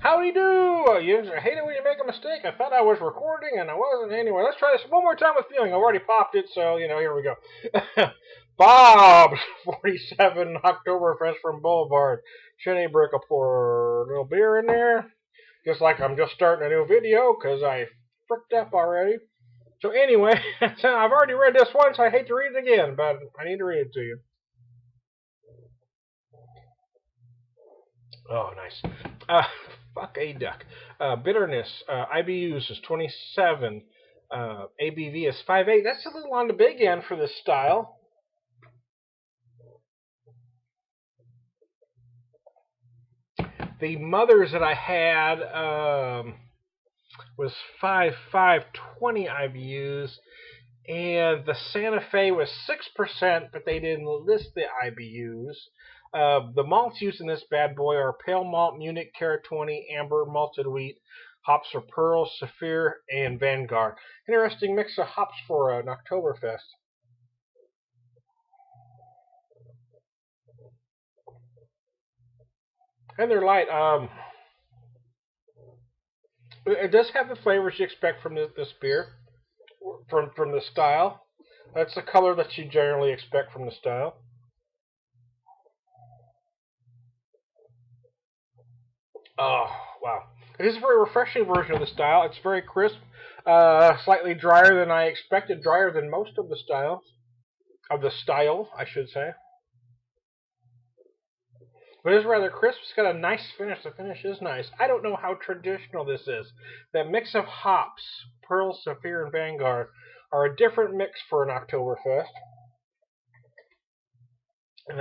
Howdy do! I hate it when you make a mistake. I thought I was recording and I wasn't. Anyway, let's try this one more time with feeling. I've already popped it, so, here we go. Bob, 47, Oktoberfest from Boulevard. Shinny brick up for a little beer in there. Just like I'm just starting a new video because I fricked up already. So anyway, I've already read this once. I hate to read it again, but I need to read it to you. Oh, nice. Fuck a duck. Bitterness, IBUs is 27. ABV is 5.8. That's a little on the big end for this style. The mothers that I had was 5.20 IBUs, and the Santa Fe was 6%, but they didn't list the IBUs. The malts used in this bad boy are pale malt, Munich, Carrot 20, amber, malted wheat. Hops are Pearl, Saphir, and Vanguard. Interesting mix of hops for an Oktoberfest. And they're light. It does have the flavors you expect from this beer, from the style. That's the color that you generally expect from the style. Oh, wow. It is a very refreshing version of the style. It's very crisp, slightly drier than I expected, drier than most of the styles. Of the style, I should say. But it is rather crisp. It's got a nice finish. The finish is nice. I don't know how traditional this is. That mix of hops, Pearl, Saphir, and Vanguard, are a different mix for an Oktoberfest. And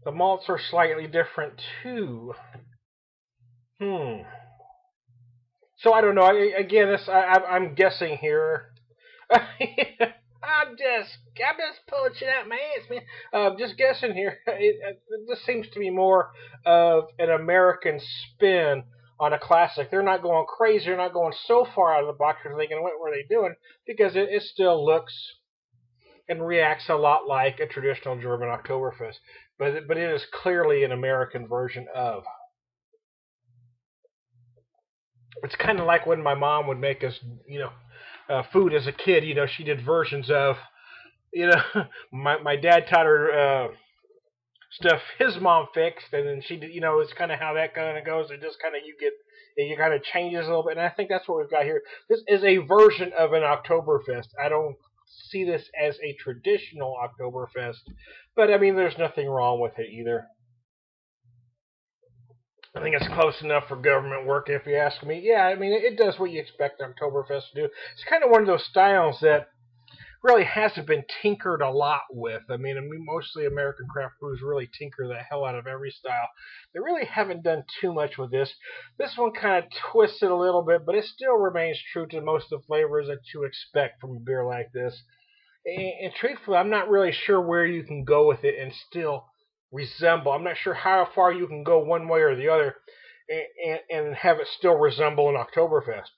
the malts are slightly different too. So I don't know. Again, I'm guessing here. I'm just pulling shit out my ass, man. Just guessing here. This seems to be more of an American spin on a classic. They're not going crazy. They're not going so far out of the box because they can what were they doing, because it still looks and reacts a lot like a traditional German Oktoberfest, but it is clearly an American version of. It's kind of like when my mom would make us, food as a kid. She did versions of, my dad taught her stuff his mom fixed, and then she did. It's kind of how that kind of goes. It just kind of you kind of changes a little bit, and I think that's what we've got here. This is a version of an Oktoberfest. I don't see this as a traditional Oktoberfest, but I mean, there's nothing wrong with it either. I think it's close enough for government work, if you ask me. Yeah, I mean, it does what you expect Oktoberfest to do. It's kind of one of those styles that really hasn't been tinkered a lot with. I mean, mostly American craft brews really tinker the hell out of every style. They really haven't done too much with this. This one kind of twists it a little bit, but it still remains true to most of the flavors that you expect from a beer like this. And truthfully, I'm not really sure where you can go with it and still resemble. I'm not sure how far you can go one way or the other and have it still resemble an Oktoberfest.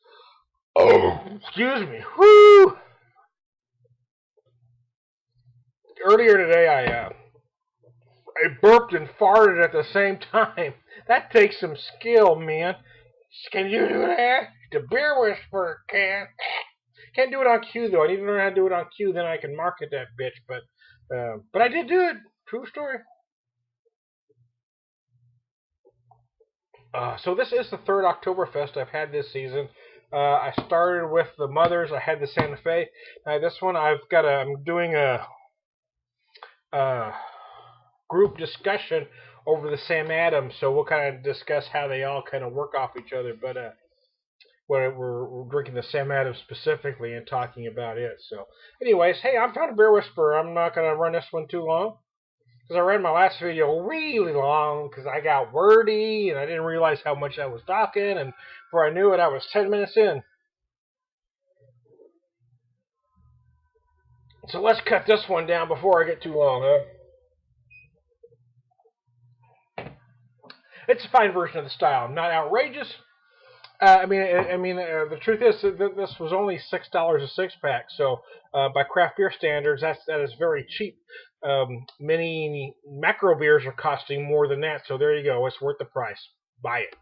Oh, excuse me. Whoo! Earlier today, I burped and farted at the same time. That takes some skill, man. Can you do that? The beer whisperer can. Can't do it on cue though. I need to learn how to do it on cue, then I can market that bitch. But I did do it. True story. So this is the third Oktoberfest I've had this season. I started with the Mothers. I had the Santa Fe. This one I'm doing a group discussion over the Sam Adams. So we'll kind of discuss how they all kind of work off each other. But we're drinking the Sam Adams specifically and talking about it. So anyways, hey, I'm not a beer whisperer. I'm not going to run this one too long, because I ran my last video really long because I got wordy and I didn't realize how much I was talking, and before I knew it, I was 10 minutes in. So let's cut this one down before I get too long, huh? It's a fine version of the style. Not outrageous. The truth is that this was only $6 a six pack, so by craft beer standards, that is very cheap. many macro beers are costing more than that. So there you go. It's worth the price. Buy it.